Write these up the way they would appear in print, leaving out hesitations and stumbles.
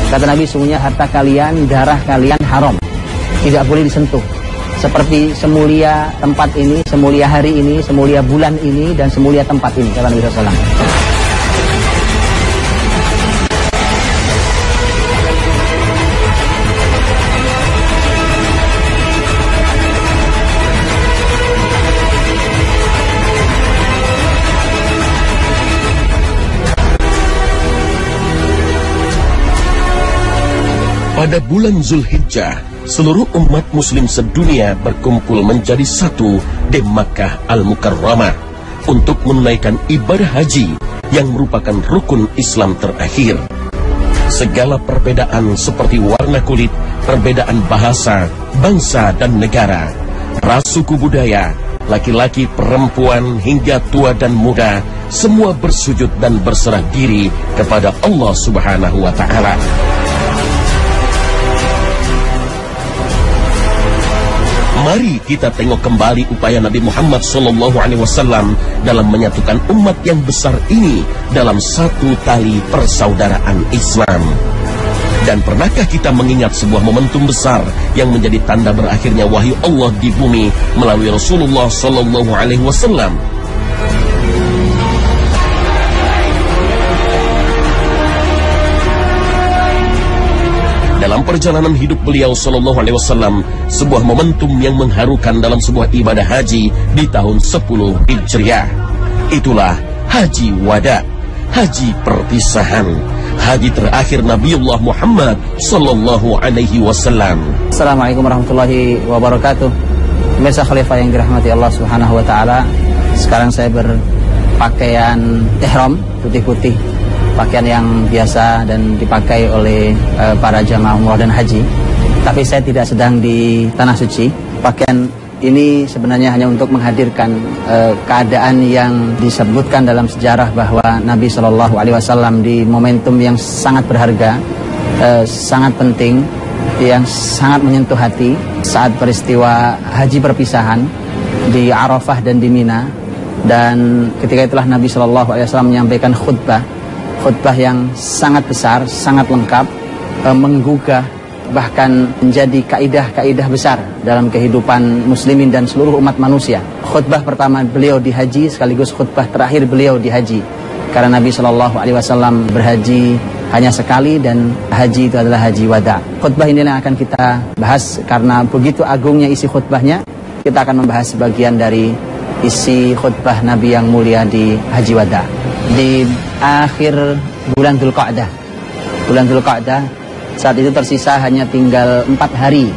Kata Nabi, sungguhnya harta kalian, darah kalian haram, tidak boleh disentuh. Seperti semulia tempat ini, semulia hari ini, semulia bulan ini, dan semulia tempat ini, kata Nabi SAW. Pada bulan Zulhijjah, seluruh umat muslim sedunia berkumpul menjadi satu di Makkah Al-Mukarramah untuk menunaikan ibadah haji yang merupakan rukun Islam terakhir. Segala perbedaan seperti warna kulit, perbedaan bahasa, bangsa dan negara, ras suku budaya, laki-laki, perempuan, hingga tua dan muda, semua bersujud dan berserah diri kepada Allah Subhanahu wa Ta'ala. Mari kita tengok kembali upaya Nabi Muhammad SAW dalam menyatukan umat yang besar ini dalam satu tali persaudaraan Islam. Dan pernahkah kita mengingat sebuah momentum besar yang menjadi tanda berakhirnya wahyu Allah di bumi melalui Rasulullah SAW? Dalam perjalanan hidup beliau SAW, sebuah momentum yang mengharukan dalam sebuah ibadah haji di tahun 10 Hijriah. Itulah Haji Wada, haji perpisahan, haji terakhir Nabiullah Muhammad SAW. Assalamualaikum warahmatullahi wabarakatuh. Pemirsa Khalifah yang dirahmati Allah Subhanahu wa Ta'ala, sekarang saya berpakaian ihram putih-putih, pakaian yang biasa dan dipakai oleh para jamaah umrah dan haji. Tapi saya tidak sedang di Tanah Suci. Pakaian ini sebenarnya hanya untuk menghadirkan keadaan yang disebutkan dalam sejarah bahwa Nabi SAW di momentum yang sangat berharga, sangat penting, yang sangat menyentuh hati saat peristiwa haji perpisahan di Arafah dan di Mina. Dan ketika itulah Nabi SAW menyampaikan khutbah yang sangat besar, sangat lengkap, menggugah, bahkan menjadi kaidah-kaidah besar dalam kehidupan muslimin dan seluruh umat manusia. Khutbah pertama beliau di haji sekaligus khutbah terakhir beliau di haji, karena Nabi SAW berhaji hanya sekali dan haji itu adalah haji wada. Khutbah inilah yang akan kita bahas karena begitu agungnya isi khutbahnya. Kita akan membahas sebagian dari isi khutbah Nabi yang mulia di haji wada. Di akhir bulan Dzulqa'dah, saat itu tersisa hanya tinggal 4 hari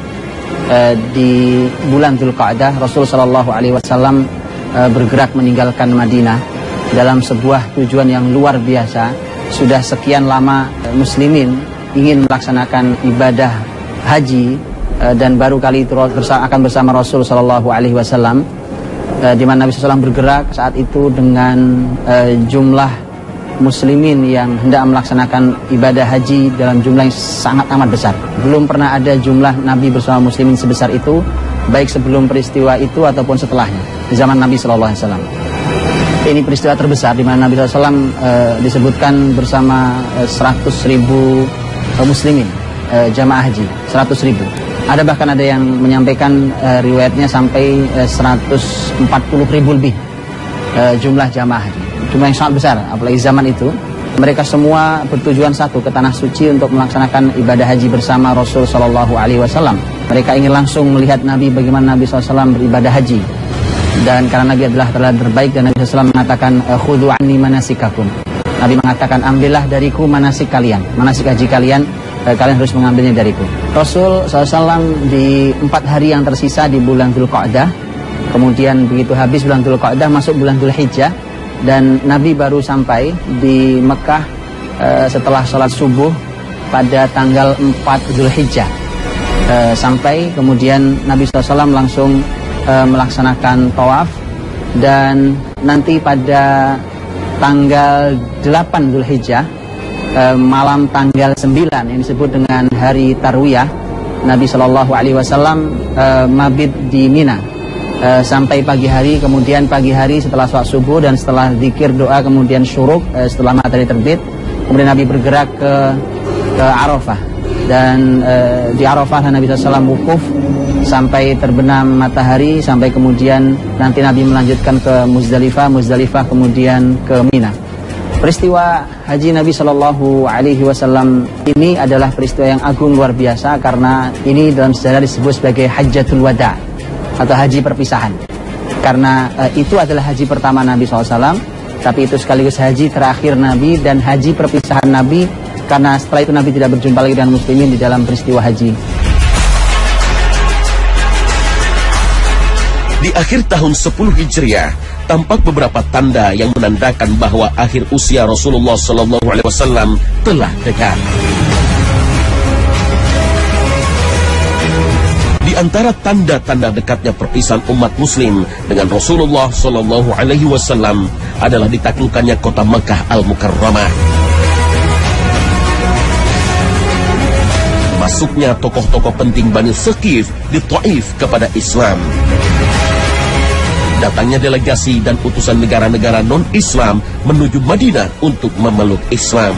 di bulan Dzulqa'dah. Rasulullah SAW bergerak meninggalkan Madinah dalam sebuah tujuan yang luar biasa. Sudah sekian lama muslimin ingin melaksanakan ibadah haji dan baru kali itu akan bersama Rasulullah SAW. Di mana Nabi SAW bergerak saat itu dengan jumlah muslimin yang hendak melaksanakan ibadah haji dalam jumlah yang sangat amat besar. Belum pernah ada jumlah Nabi bersama muslimin sebesar itu, baik sebelum peristiwa itu ataupun setelahnya, di zaman Nabi SAW. Ini peristiwa terbesar di mana Nabi SAW disebutkan bersama 100.000 muslimin, jamaah haji, 100.000. Ada bahkan ada yang menyampaikan riwayatnya sampai 140.000 lebih jumlah jamaah haji. Jumlah yang sangat besar, apalagi zaman itu. Mereka semua bertujuan satu, ke Tanah Suci untuk melaksanakan ibadah haji bersama Rasul SAW. Mereka ingin langsung melihat Nabi, bagaimana Nabi SAW beribadah haji. Dan karena Nabi adalah terbaik dan Nabi SAW mengatakan khudhu anni manasikakum. Nabi mengatakan, ambillah dariku manasik kalian, manasik haji kalian, kalian harus mengambilnya dariku. Rasul SAW di 4 hari yang tersisa di bulan Dzulqa'dah, kemudian begitu habis bulan Dzulqa'dah masuk bulan Dzulhijjah, dan Nabi baru sampai di Mekah setelah sholat subuh pada tanggal 4 Dzulhijjah. Sampai kemudian Nabi SAW langsung melaksanakan tawaf, dan nanti pada tanggal 8 Dzulhijjah, malam tanggal 9 yang disebut dengan hari Tarwiyah, Nabi SAW mabit di Mina sampai pagi hari. Kemudian pagi hari setelah sholat subuh dan setelah zikir doa kemudian syuruk, setelah matahari terbit, kemudian Nabi bergerak ke ke Arafah. Dan di Arafah Nabi SAW wukuf sampai terbenam matahari, sampai kemudian nanti Nabi melanjutkan ke Muzdalifah, Muzdalifah kemudian ke Mina. Peristiwa haji Nabi SAW ini adalah peristiwa yang agung luar biasa, karena ini dalam sejarah disebut sebagai Hajjatul Wada atau haji perpisahan. Karena itu adalah haji pertama Nabi SAW, tapi itu sekaligus haji terakhir Nabi dan haji perpisahan Nabi, karena setelah itu Nabi tidak berjumpa lagi dengan muslimin di dalam peristiwa haji. Di akhir tahun 10 Hijriah, tampak beberapa tanda yang menandakan bahwa akhir usia Rasulullah SAW telah dekat. Di antara tanda-tanda dekatnya perpisahan umat Muslim dengan Rasulullah SAW adalah ditaklukkannya kota Makkah Al-Mukarramah. Masuknya tokoh-tokoh penting Bani Thaqif di Taif kepada Islam. Datangnya delegasi dan utusan negara-negara non-Islam menuju Madinah untuk memeluk Islam.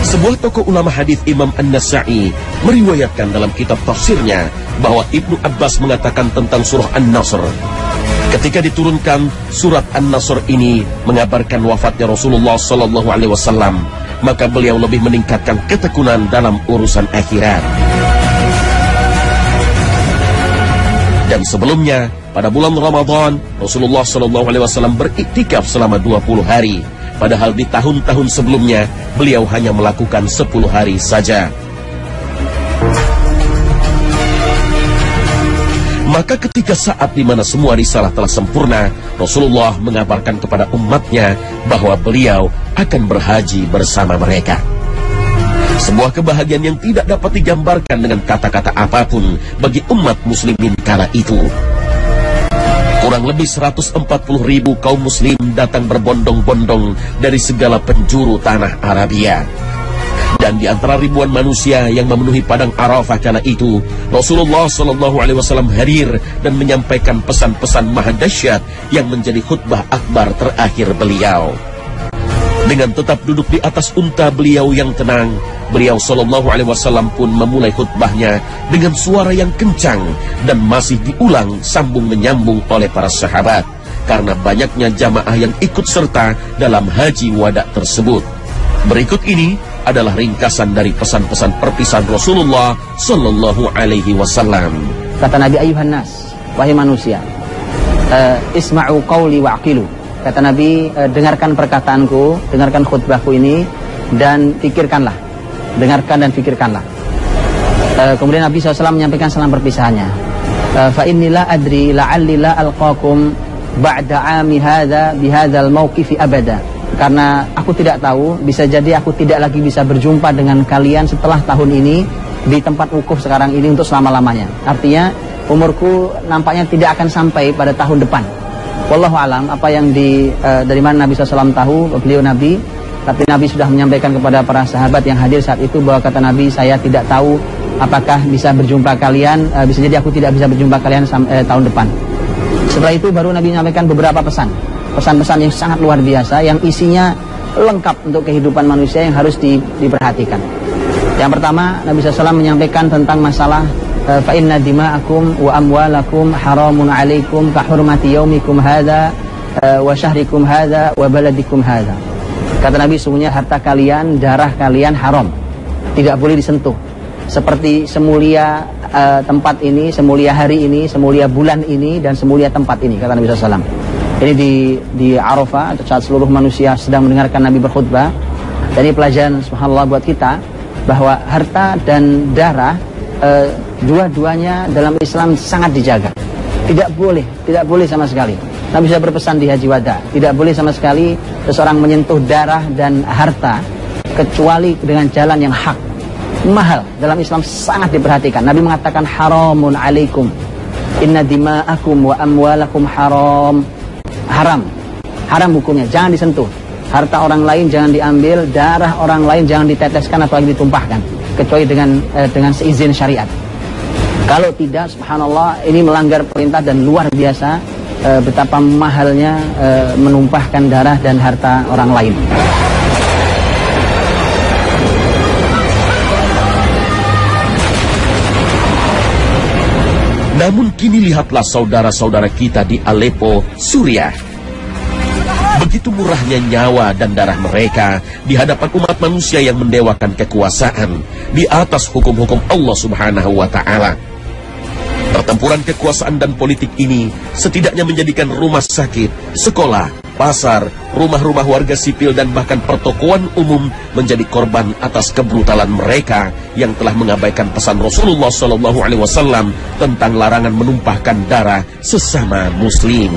Sebuah tokoh ulama hadis Imam An-Nasa'i meriwayatkan dalam kitab tafsirnya bahwa Ibnu Abbas mengatakan tentang surah An-Nasr. Ketika diturunkan surat An-Nasr ini mengabarkan wafatnya Rasulullah SAW, maka beliau lebih meningkatkan ketekunan dalam urusan akhirat. Dan sebelumnya, pada bulan Ramadan, Rasulullah SAW beriktikaf selama 20 hari. Padahal di tahun-tahun sebelumnya, beliau hanya melakukan 10 hari saja. Maka ketika saat di mana semua risalah telah sempurna, Rasulullah mengabarkan kepada umatnya bahwa beliau akan berhaji bersama mereka. Sebuah kebahagiaan yang tidak dapat digambarkan dengan kata-kata apapun bagi umat muslimin kala itu. Kurang lebih 140.000 kaum muslim datang berbondong-bondong dari segala penjuru tanah Arabia. Dan di antara ribuan manusia yang memenuhi padang Arafah kala itu, Rasulullah SAW hadir dan menyampaikan pesan-pesan maha dahsyat yang menjadi khutbah akbar terakhir beliau. Dengan tetap duduk di atas unta beliau yang tenang, beliau SAW pun memulai khutbahnya dengan suara yang kencang dan masih diulang sambung menyambung oleh para sahabat karena banyaknya jamaah yang ikut serta dalam haji wada tersebut. Berikut ini adalah ringkasan dari pesan-pesan perpisahan Rasulullah SAW. Kata Nabi, ayuhan nas, wahai manusia, isma'u qawli wa'qilu. Kata Nabi, dengarkan perkataanku, dengarkan khutbahku ini, dan pikirkanlah. Dengarkan dan pikirkanlah. Kemudian Nabi SAW menyampaikan salam perpisahannya. Fa inni la adri la'alli la alqakum ba'da 'ami hadza bihadzal mauqifi abada. Karena aku tidak tahu, bisa jadi aku tidak lagi bisa berjumpa dengan kalian setelah tahun ini di tempat wukuf sekarang ini untuk selama-lamanya. Artinya umurku nampaknya tidak akan sampai pada tahun depan. Wallahu alam, apa yang dari mana Nabi SAW tahu, beliau Nabi, tapi Nabi sudah menyampaikan kepada para sahabat yang hadir saat itu bahwa kata Nabi, saya tidak tahu apakah bisa berjumpa kalian, bisa jadi aku tidak bisa berjumpa kalian tahun depan. Setelah itu baru Nabi menyampaikan beberapa pesan-pesan yang sangat luar biasa, yang isinya lengkap untuk kehidupan manusia yang harus diperhatikan. Yang pertama, Nabi SAW menyampaikan tentang masalah fa inna dima'akum wa amwalakum haramun alaikum ka hurmati yaumikum hadza wa syahrikum hadza wa baladikum hadza. Kata Nabi, sungguhnya harta kalian, darah kalian haram, tidak boleh disentuh. Seperti semulia tempat ini, semulia hari ini, semulia bulan ini, dan semulia tempat ini, kata Nabi SAW. Ini di Arafah, saat seluruh manusia sedang mendengarkan Nabi berkhutbah. Dan ini pelajaran subhanallah buat kita, bahwa harta dan darah dua-duanya dalam Islam sangat dijaga. Tidak boleh sama sekali. Nabi sudah berpesan di Haji Wada, tidak boleh sama sekali seseorang menyentuh darah dan harta kecuali dengan jalan yang hak. Mahal, dalam Islam sangat diperhatikan. Nabi mengatakan haramun alaikum, inna dima'akum wa amwalakum haram hukumnya, jangan disentuh. Harta orang lain jangan diambil, darah orang lain jangan diteteskan atau ditumpahkan, kecuali dengan seizin syariat. Kalau tidak, subhanallah, ini melanggar perintah dan luar biasa betapa mahalnya menumpahkan darah dan harta orang lain. Namun kini lihatlah saudara-saudara kita di Aleppo, Suriah. Begitu murahnya nyawa dan darah mereka di hadapan umat manusia yang mendewakan kekuasaan di atas hukum-hukum Allah Subhanahu wa Ta'ala. Pertempuran kekuasaan dan politik ini setidaknya menjadikan rumah sakit, sekolah, pasar, rumah-rumah warga sipil dan bahkan pertokoan umum menjadi korban atas kebrutalan mereka yang telah mengabaikan pesan Rasulullah SAW tentang larangan menumpahkan darah sesama muslim.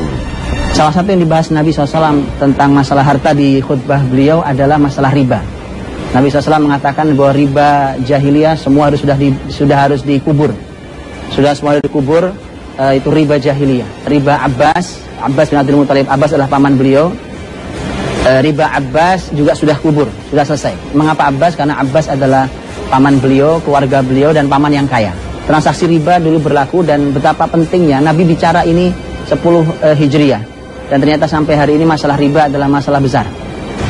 Salah satu yang dibahas Nabi SAW tentang masalah harta di khutbah beliau adalah masalah riba. Nabi SAW mengatakan bahwa riba jahiliyah semua sudah harus dikubur. Sudah semua dikubur, itu riba jahiliyah. Riba Abbas bin Abdul Muttalib, Abbas adalah paman beliau. Riba Abbas juga sudah kubur, sudah selesai. Mengapa Abbas? Karena Abbas adalah paman beliau, keluarga beliau, dan paman yang kaya. Transaksi riba dulu berlaku dan betapa pentingnya. Nabi bicara ini 10 Hijriah. Dan ternyata sampai hari ini masalah riba adalah masalah besar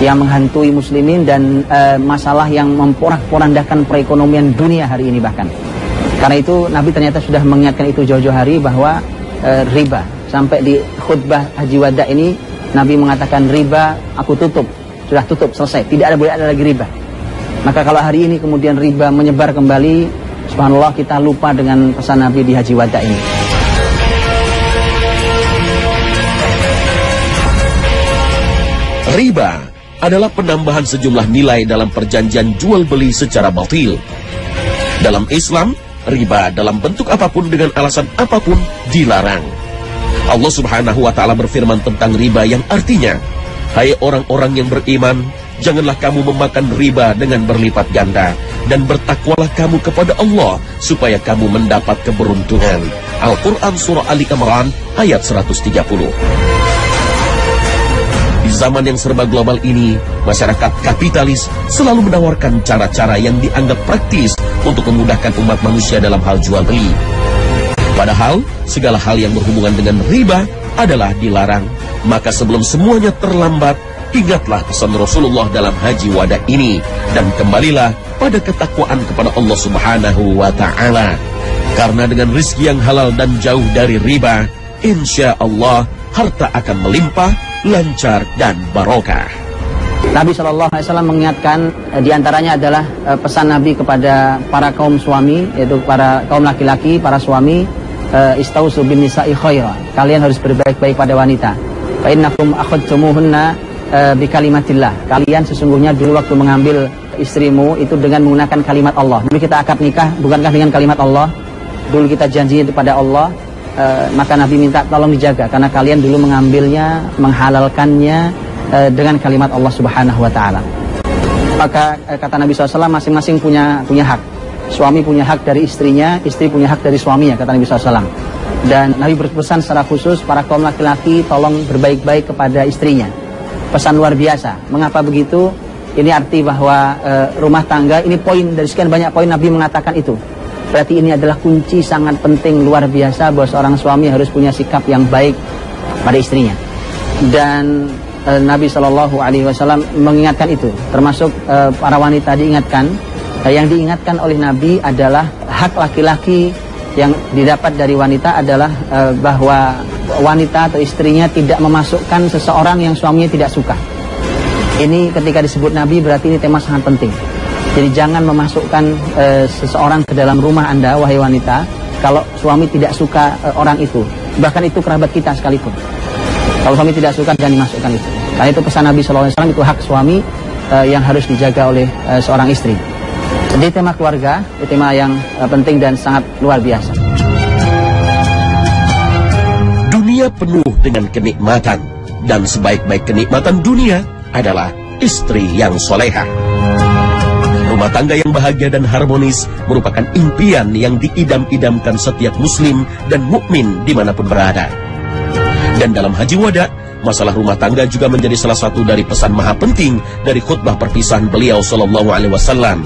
yang menghantui muslimin dan masalah yang memporak-porandakan perekonomian dunia hari ini bahkan. Karena itu Nabi ternyata sudah mengingatkan itu jauh-jauh hari bahwa riba. Sampai di khutbah Haji Wada ini Nabi mengatakan riba aku tutup. Sudah tutup, selesai. Tidak boleh ada lagi riba. Maka kalau hari ini kemudian riba menyebar kembali, subhanallah kita lupa dengan pesan Nabi di Haji Wada ini. Riba adalah penambahan sejumlah nilai dalam perjanjian jual beli secara batil. Dalam Islam, riba dalam bentuk apapun dengan alasan apapun dilarang. Allah Subhanahu wa Ta'ala berfirman tentang riba yang artinya, hai orang-orang yang beriman, janganlah kamu memakan riba dengan berlipat ganda, dan bertakwalah kamu kepada Allah supaya kamu mendapat keberuntungan. Al-Quran Surah Ali Imran ayat 130. Di zaman yang serba global ini, masyarakat kapitalis selalu menawarkan cara-cara yang dianggap praktis untuk memudahkan umat manusia dalam hal jual beli. Padahal, segala hal yang berhubungan dengan riba adalah dilarang. Maka sebelum semuanya terlambat, ingatlah pesan Rasulullah dalam Haji Wada ini, dan kembalilah pada ketakwaan kepada Allah Subhanahu wa Ta'ala. Karena dengan rizki yang halal dan jauh dari riba, insya Allah harta akan melimpah, lancar dan barokah. Nabi SAW mengingatkan, diantaranya adalah pesan Nabi kepada para kaum suami, yaitu para kaum laki-laki, para suami, istausu bin nisa'i khaira. Kalian harus berbaik-baik pada wanita. Fa innakum akhadtumuhunna bi kalimatillah. Kalian sesungguhnya dulu waktu mengambil istrimu itu dengan menggunakan kalimat Allah. Dulu kita akad nikah bukankah dengan kalimat Allah? Dulu kita janjinya kepada Allah. Maka Nabi minta tolong dijaga karena kalian dulu mengambilnya, menghalalkannya dengan kalimat Allah Subhanahu wa Ta'ala. Maka kata Nabi SAW, masing-masing punya hak. Suami punya hak dari istrinya, istri punya hak dari suaminya, kata Nabi SAW. Dan Nabi berpesan secara khusus para kaum laki-laki tolong berbaik-baik kepada istrinya. Pesan luar biasa. Mengapa begitu? Ini arti bahwa rumah tangga, ini poin dari sekian banyak poin Nabi mengatakan itu. Berarti ini adalah kunci sangat penting luar biasa bahwa seorang suami harus punya sikap yang baik pada istrinya. Dan Nabi SAW mengingatkan itu, termasuk para wanita diingatkan. Yang diingatkan oleh Nabi adalah hak laki-laki yang didapat dari wanita adalah bahwa wanita atau istrinya tidak memasukkan seseorang yang suaminya tidak suka. Ini ketika disebut Nabi berarti ini tema sangat penting. Jadi jangan memasukkan seseorang ke dalam rumah Anda, wahai wanita, kalau suami tidak suka orang itu. Bahkan itu kerabat kita sekalipun. Kalau suami tidak suka, jangan dimasukkan itu. Karena itu pesan Nabi SAW, itu hak suami yang harus dijaga oleh seorang istri. Jadi tema keluarga, itu tema yang penting dan sangat luar biasa. Dunia penuh dengan kenikmatan, dan sebaik-baik kenikmatan dunia adalah istri yang solehah. Rumah tangga yang bahagia dan harmonis merupakan impian yang diidam-idamkan setiap muslim dan mukmin dimanapun berada. Dan dalam Haji Wada, masalah rumah tangga juga menjadi salah satu dari pesan maha penting dari khutbah perpisahan beliau SAW.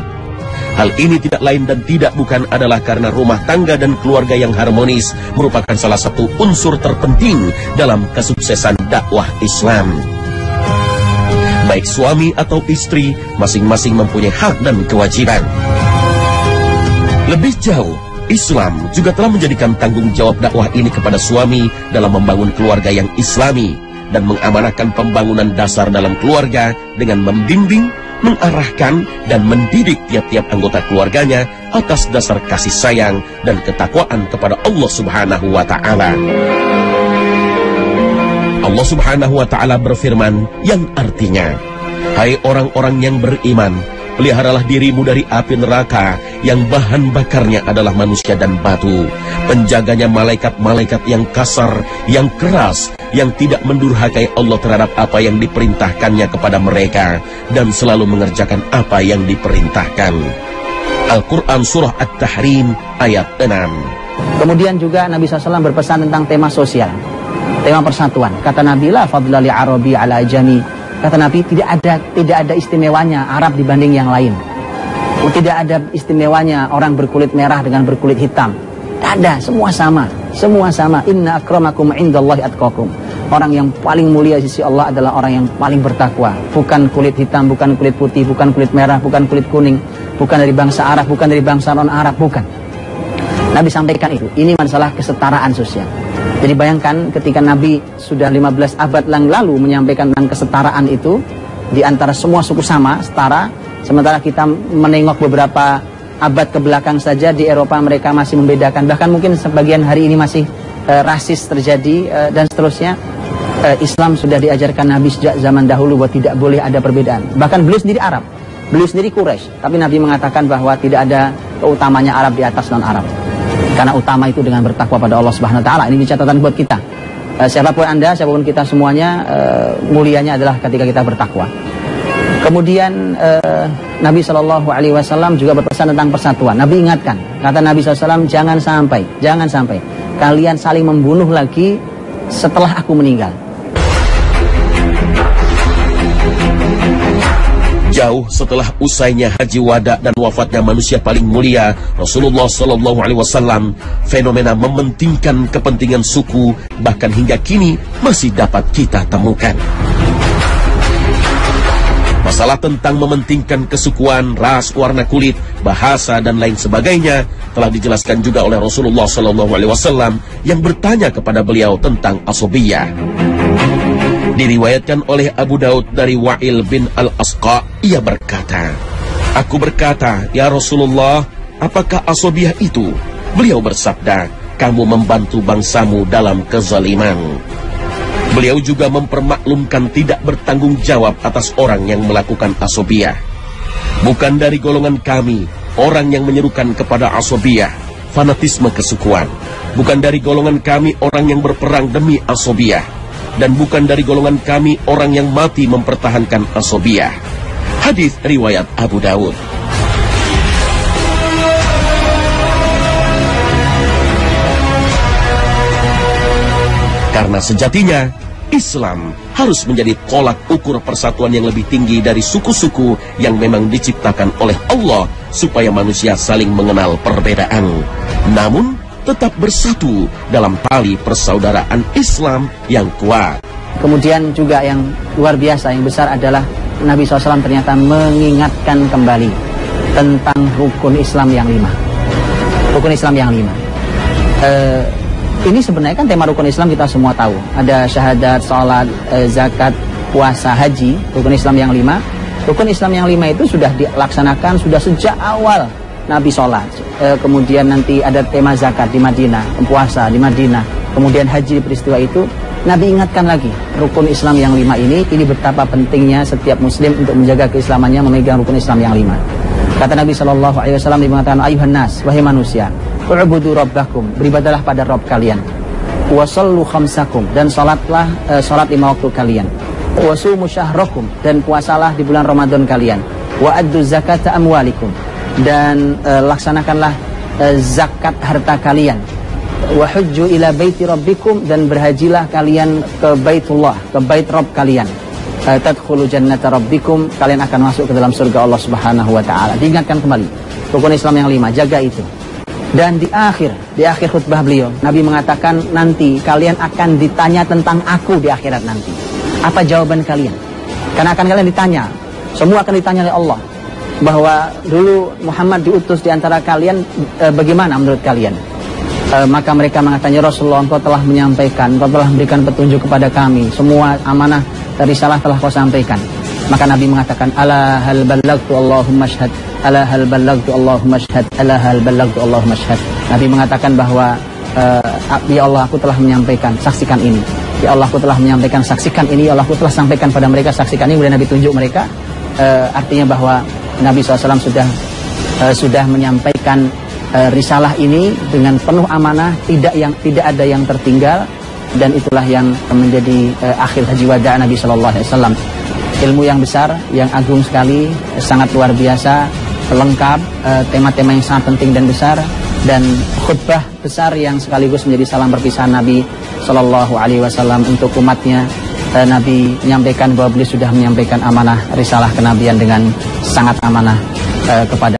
Hal ini tidak lain dan tidak bukan adalah karena rumah tangga dan keluarga yang harmonis merupakan salah satu unsur terpenting dalam kesuksesan dakwah Islam. Baik suami atau istri, masing-masing mempunyai hak dan kewajiban. Lebih jauh, Islam juga telah menjadikan tanggung jawab dakwah ini kepada suami dalam membangun keluarga yang islami dan mengamanahkan pembangunan dasar dalam keluarga dengan membimbing, mengarahkan, dan mendidik tiap-tiap anggota keluarganya atas dasar kasih sayang dan ketakwaan kepada Allah Subhanahu wa Ta'ala. Allah Subhanahu wa Ta'ala berfirman yang artinya, "Hai orang-orang yang beriman, peliharalah dirimu dari api neraka yang bahan bakarnya adalah manusia dan batu. Penjaganya malaikat-malaikat yang kasar, yang keras, yang tidak mendurhakai Allah terhadap apa yang diperintahkannya kepada mereka, dan selalu mengerjakan apa yang diperintahkan." Al-Quran Surah At-Tahrim ayat 6. Kemudian juga Nabi SAW berpesan tentang tema sosial, tema persatuan. Kata Nabi, "La fadla li Arabi ala ajami." Kata Nabi, tidak ada istimewanya Arab dibanding yang lain. Tidak ada istimewanya orang berkulit merah dengan berkulit hitam. Tidak ada, semua sama. Semua sama. Inna akramakum indallahi atqakum. Orang yang paling mulia di sisi Allah adalah orang yang paling bertakwa. Bukan kulit hitam, bukan kulit putih, bukan kulit merah, bukan kulit kuning, bukan dari bangsa Arab, bukan dari bangsa non-Arab, bukan. Nabi sampaikan itu. Ini masalah kesetaraan sosial. Jadi bayangkan ketika Nabi sudah 15 abad yang lalu menyampaikan tentang kesetaraan itu, di antara semua suku sama, setara, sementara kita menengok beberapa abad ke belakang saja di Eropa mereka masih membedakan, bahkan mungkin sebagian hari ini masih rasis terjadi dan seterusnya. Islam sudah diajarkan Nabi sejak zaman dahulu bahwa tidak boleh ada perbedaan. Bahkan beliau sendiri Arab, beliau sendiri Quraisy, tapi Nabi mengatakan bahwa tidak ada keutamanya Arab di atas non-Arab. Karena utama itu dengan bertakwa pada Allah Subhanahu wa Ta'ala. Ini catatan buat kita. Siapapun Anda, siapapun kita semuanya, mulianya adalah ketika kita bertakwa. Kemudian Nabi SAW juga berpesan tentang persatuan. Nabi ingatkan, kata Nabi SAW, jangan sampai kalian saling membunuh lagi setelah aku meninggal. Jauh setelah usainya haji wada dan wafatnya manusia paling mulia Rasulullah SAW, fenomena mementingkan kepentingan suku bahkan hingga kini masih dapat kita temukan. Masalah tentang mementingkan kesukuan, ras, warna kulit, bahasa dan lain sebagainya telah dijelaskan juga oleh Rasulullah SAW yang bertanya kepada beliau tentang asobiyah. Diriwayatkan oleh Abu Daud dari Wa'il bin Al-Asqa, ia berkata, "Aku berkata, ya Rasulullah, apakah asobiyah itu?" Beliau bersabda, "Kamu membantu bangsamu dalam kezaliman." Beliau juga mempermaklumkan tidak bertanggung jawab atas orang yang melakukan asobiyah. Bukan dari golongan kami, orang yang menyerukan kepada asobiyah, fanatisme kesukuan. Bukan dari golongan kami orang yang berperang demi asobiyah. Dan bukan dari golongan kami orang yang mati mempertahankan asobiyah. Hadis riwayat Abu Daud. Karena sejatinya Islam harus menjadi tolak ukur persatuan yang lebih tinggi dari suku-suku yang memang diciptakan oleh Allah supaya manusia saling mengenal perbedaan, namun tetap bersatu dalam tali persaudaraan Islam yang kuat. Kemudian juga yang luar biasa, yang besar adalah Nabi SAW ternyata mengingatkan kembali tentang rukun Islam yang 5. Rukun Islam yang 5. Ini sebenarnya kan tema rukun Islam kita semua tahu. Ada syahadat, salat, zakat, puasa, haji, rukun Islam yang 5. Rukun Islam yang 5 itu sudah dilaksanakan sudah sejak awal Nabi sholat. Kemudian nanti ada tema zakat di Madinah, puasa di Madinah, kemudian haji di peristiwa itu. Nabi ingatkan lagi rukun Islam yang 5 ini betapa pentingnya setiap muslim untuk menjaga keislamannya memegang rukun Islam yang 5. Kata Nabi SAW, dia mengatakan, "Ayuhan nas, wahai manusia, u'budu rabbakum, beribadalah pada Rabb kalian, wasallu khamsakum, dan salatlah salat 5 waktu kalian, wasumu syahrakum, dan puasalah di bulan Ramadan kalian, wa addu zakata amwalikum, dan laksanakanlah zakat harta kalian, wa hujju ila baiti rabbikum, dan berhajilah kalian ke Baitullah, ke bait Rabb kalian, tadkhulu jannata rabbikum, kalian akan masuk ke dalam surga Allah Subhanahu wa Ta'ala." Diingatkan kembali rukun Islam yang 5, jaga itu. Dan di akhir khutbah beliau, Nabi mengatakan, nanti kalian akan ditanya tentang aku di akhirat nanti. Apa jawaban kalian? Karena akan kalian ditanya, semua akan ditanya oleh Allah. bahwa dulu Muhammad diutus di antara kalian, bagaimana menurut kalian? Maka mereka mengatakan, ya Rasulullah, engkau telah menyampaikan, engkau telah memberikan petunjuk kepada kami, semua amanah dari risalah telah kau sampaikan. Maka Nabi mengatakan, ala hal ballagtu Allahumma syhad, ala hal ballagtu Allahumma syhad, ala hal ballagtu Allahumma syhad. Nabi mengatakan bahwa ya Allah, aku telah menyampaikan, saksikan ini. Ya Allah, aku telah menyampaikan, saksikan ini. Ya Allah, aku telah sampaikan pada mereka, saksikan ini. Kemudian Nabi tunjuk mereka. Artinya bahwa Nabi SAW sudah menyampaikan risalah ini dengan penuh amanah, tidak ada yang tertinggal, dan itulah yang menjadi akhir haji wada Nabi Shallallahu Alaihi Wasallam. Ilmu yang besar, yang agung sekali, sangat luar biasa, lengkap, tema-tema yang sangat penting dan besar, dan khutbah besar yang sekaligus menjadi salam perpisahan Nabi Shallallahu Alaihi Wasallam untuk umatnya. Nabi menyampaikan bahwa beliau sudah menyampaikan amanah risalah kenabian dengan sangat amanah kepada